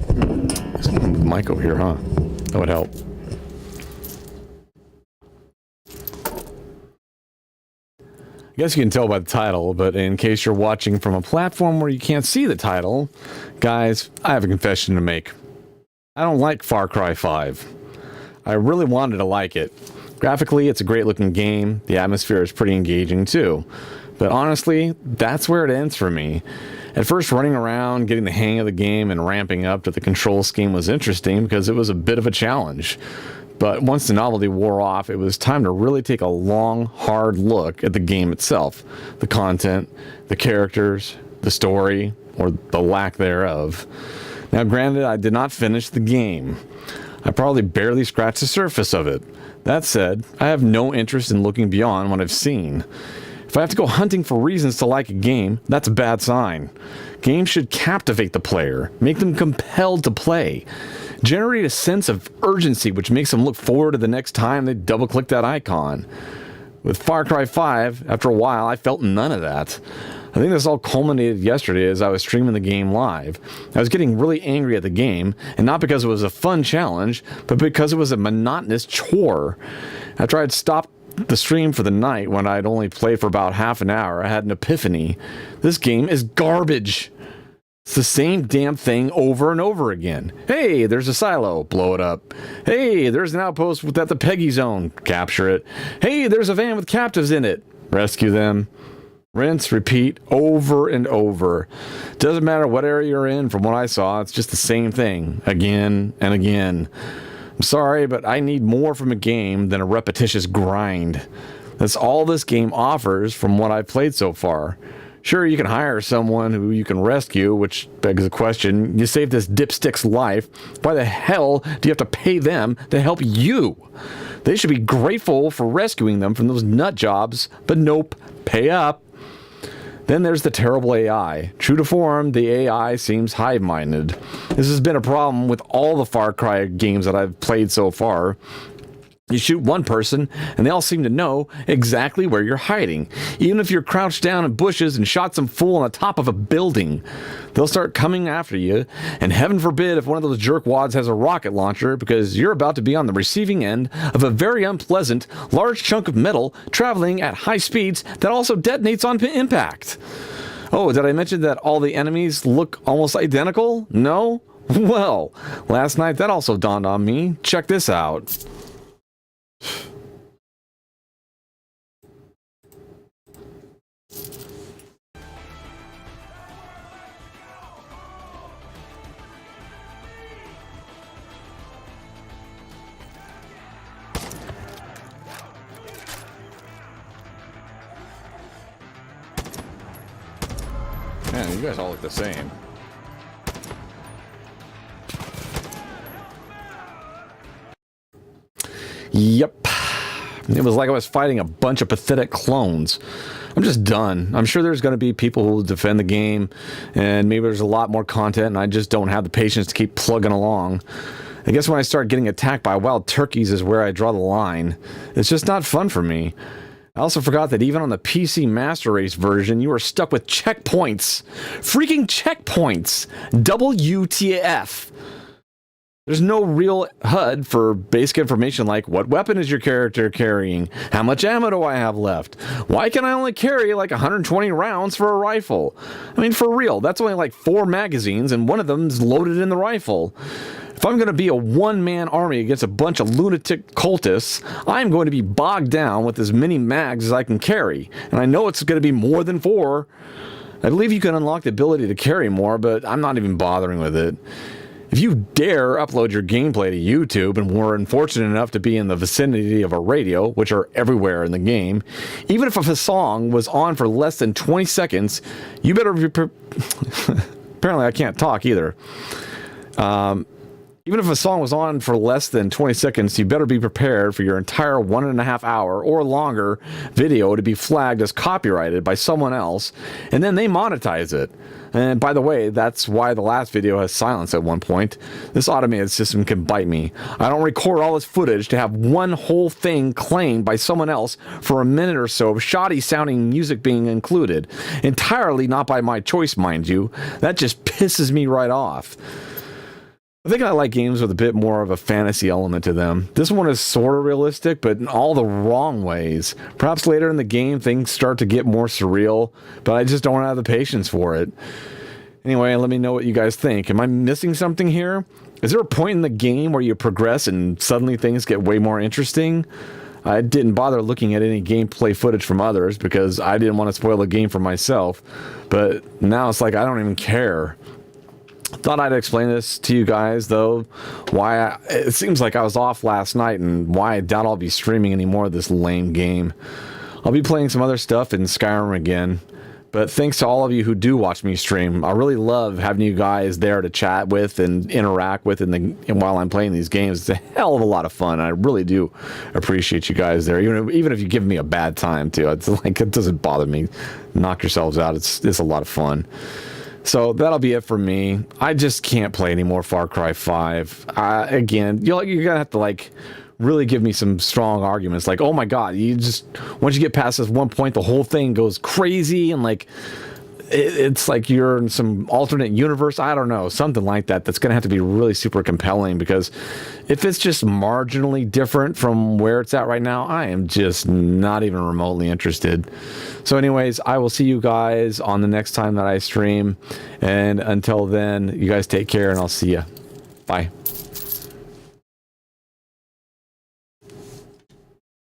Let's move the mic over here, huh? That would help. I guess you can tell by the title, but in case you're watching from a platform where you can't see the title, guys, I have a confession to make. I don't like Far Cry 5. I really wanted to like it. Graphically, it's a great looking game. The atmosphere is pretty engaging too. But honestly, that's where it ends for me. At first, running around, getting the hang of the game, and ramping up to the control scheme was interesting because it was a bit of a challenge. But once the novelty wore off, it was time to really take a long, hard look at the game itself. The content, the characters, the story, or the lack thereof. Now granted, I did not finish the game. I probably barely scratched the surface of it. That said, I have no interest in looking beyond what I've seen. If I have to go hunting for reasons to like a game, that's a bad sign. Games should captivate the player, make them compelled to play, generate a sense of urgency which makes them look forward to the next time they double-click that icon. With Far Cry 5, after a while, I felt none of that. I think this all culminated yesterday as I was streaming the game live. I was getting really angry at the game, and not because it was a fun challenge, but because it was a monotonous chore. After I had stopped the stream for the night when I'd only played for about half an hour, I had an epiphany. This game is garbage. It's the same damn thing over and over again. Hey, there's a silo. Blow it up. Hey, there's an outpost at the Peggy zone. Capture it. Hey, there's a van with captives in it. Rescue them. Rinse, repeat, over and over. Doesn't matter what area you're in, from what I saw, it's just the same thing, again and again. I'm sorry, but I need more from a game than a repetitious grind. That's all this game offers from what I've played so far. Sure, you can hire someone who you can rescue, which begs the question, you saved this dipstick's life. Why the hell do you have to pay them to help you? They should be grateful for rescuing them from those nut jobs, but nope, pay up. Then there's the terrible AI. True to form, the AI seems hive-minded. This has been a problem with all the Far Cry games that I've played so far. You shoot one person, and they all seem to know exactly where you're hiding. Even if you're crouched down in bushes and shot some fool on the top of a building, they'll start coming after you, and heaven forbid if one of those jerkwads has a rocket launcher, because you're about to be on the receiving end of a very unpleasant, large chunk of metal traveling at high speeds that also detonates on impact. Oh, did I mention that all the enemies look almost identical? No? Well, last night that also dawned on me. Check this out. Man, you guys all look the same. Yep. It was like I was fighting a bunch of pathetic clones. I'm just done. I'm sure there's going to be people who will defend the game, and maybe there's a lot more content, and I just don't have the patience to keep plugging along. I guess when I start getting attacked by wild turkeys is where I draw the line. It's just not fun for me. I also forgot that even on the PC Master Race version, you are stuck with checkpoints. Freaking checkpoints! WTF! There's no real HUD for basic information like what weapon is your character carrying? How much ammo do I have left? Why can I only carry like 120 rounds for a rifle? I mean, for real, that's only like 4 magazines and one of them's loaded in the rifle. If I'm going to be a one-man army against a bunch of lunatic cultists, I'm going to be bogged down with as many mags as I can carry. And I know it's going to be more than 4. I believe you can unlock the ability to carry more, but I'm not even bothering with it. If you dare upload your gameplay to YouTube and were unfortunate enough to be in the vicinity of a radio, which are everywhere in the game, even if a song was on for less than 20 seconds, you better be... Apparently I can't talk either. Even if a song was on for less than 20 seconds, you better be prepared for your entire 1.5 hour or longer video to be flagged as copyrighted by someone else, and then they monetize it. And by the way, that's why the last video has silence at one point. This automated system can bite me. I don't record all this footage to have one whole thing claimed by someone else for a minute or so of shoddy sounding music being included. Entirely not by my choice, mind you. That just pisses me right off. I think I like games with a bit more of a fantasy element to them. This one is sort of realistic, but in all the wrong ways. Perhaps later in the game, things start to get more surreal, but I just don't have the patience for it. Anyway, let me know what you guys think. Am I missing something here? Is there a point in the game where you progress and suddenly things get way more interesting? I didn't bother looking at any gameplay footage from others because I didn't want to spoil the game for myself. But now it's like I don't even care. Thought I'd explain this to you guys, though, it seems like I was off last night and why I doubt I'll be streaming any more of this lame game. I'll be playing some other stuff in Skyrim again, but thanks to all of you who do watch me stream. I really love having you guys there to chat with and interact with while I'm playing these games. It's a hell of a lot of fun. I really do appreciate you guys there, even if you give me a bad time, too. It's like, it doesn't bother me. Knock yourselves out. It's a lot of fun. So that'll be it for me. I just can't play any more Far Cry 5. Again, you're gonna have to like really give me some strong arguments. Like, oh my god, once you get past this one point, the whole thing goes crazy and like it's like you're in some alternate universe. I don't know, something like that. That's gonna have to be really super compelling, because if it's just marginally different from where it's at right now, I am just not even remotely interested. So anyways, I will see you guys on the next time that I stream, and until then, you guys take care and I'll see you. Bye.